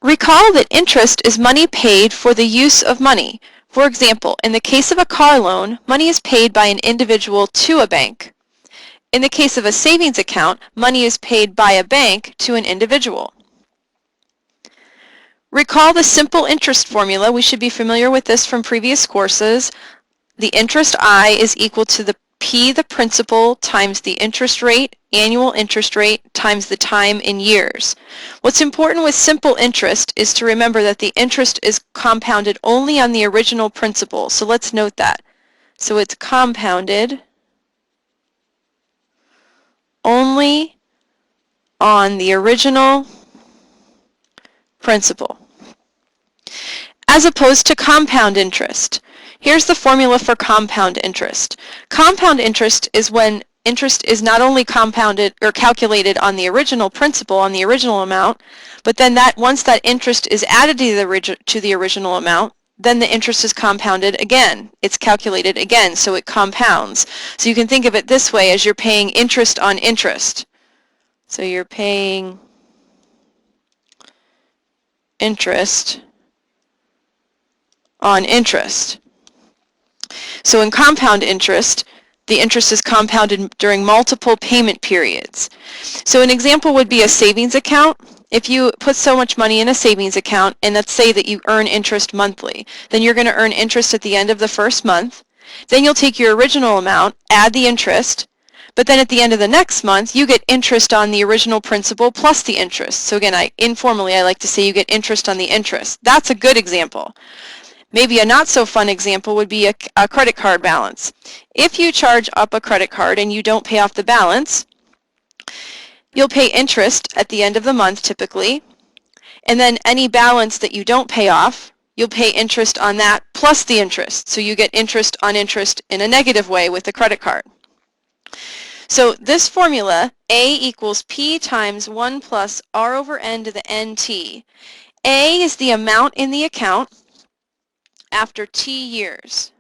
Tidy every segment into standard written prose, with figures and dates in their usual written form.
Recall that interest is money paid for the use of money. For example, in the case of a car loan, money is paid by an individual to a bank. In the case of a savings account, money is paid by a bank to an individual. Recall the simple interest formula. We should be familiar with this from previous courses. The interest I is equal to the P, the principal, times the interest rate, annual interest rate, times the time in years. What's important with simple interest is to remember that the interest is compounded only on the original principal. So let's note that. So it's compounded only on the original principal, as opposed to compound interest. Here's the formula for compound interest. Compound interest is when interest is not only compounded or calculated on the original principal, on the original amount, but then once that interest is added to the original amount, then the interest is compounded again. It's calculated again, so it compounds. So you can think of it this way, as you're paying interest on interest. So you're paying interest on interest. So in compound interest, the interest is compounded during multiple payment periods. So an example would be a savings account. If you put so much money in a savings account, and let's say that you earn interest monthly, then you're going to earn interest at the end of the first month. Then you'll take your original amount, add the interest, but then at the end of the next month, you get interest on the original principal plus the interest. So again, informally, I like to say you get interest on the interest. That's a good example. Maybe a not so fun example would be a credit card balance. If you charge up a credit card and you don't pay off the balance, you'll pay interest at the end of the month typically, and then any balance that you don't pay off, you'll pay interest on that plus the interest. So you get interest on interest in a negative way with the credit card. So this formula, A equals P times 1 plus R over N to the NT. A is the amount in the account after T years.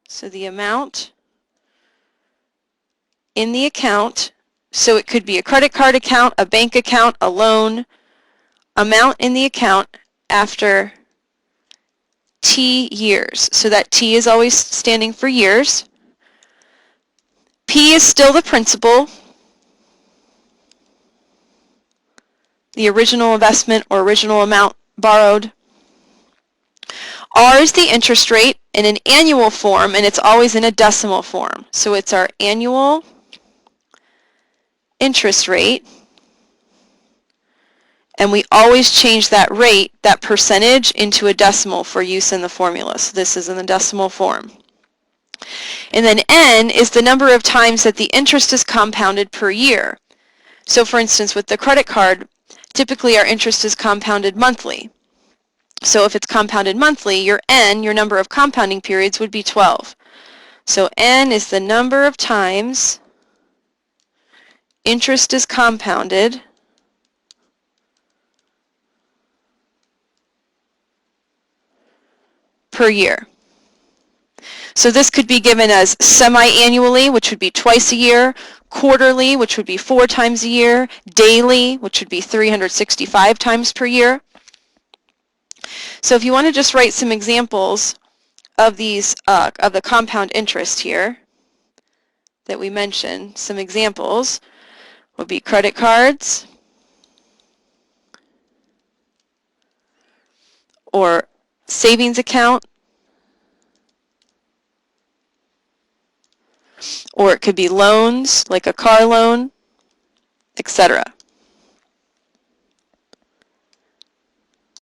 So the amount in the account, so it could be a credit card account, a bank account, a loan, amount in the account after T years. So that T is always standing for years. P is still the principal, the original investment or original amount borrowed. R is the interest rate in an annual form, and it's always in a decimal form. So it's our annual interest rate, and we always change that rate, that percentage, into a decimal for use in the formula. So this is in the decimal form. And then N is the number of times that the interest is compounded per year. So for instance, with the credit card, typically our interest is compounded monthly. So if it's compounded monthly, your N, your number of compounding periods, would be 12. So N is the number of times interest is compounded per year. So this could be given as semi-annually, which would be twice a year, quarterly, which would be 4 times a year, daily, which would be 365 times per year. So if you want to just write some examples of these, of the compound interest here that we mentioned, some examples would be credit cards, or savings account, or it could be loans, like a car loan, etc.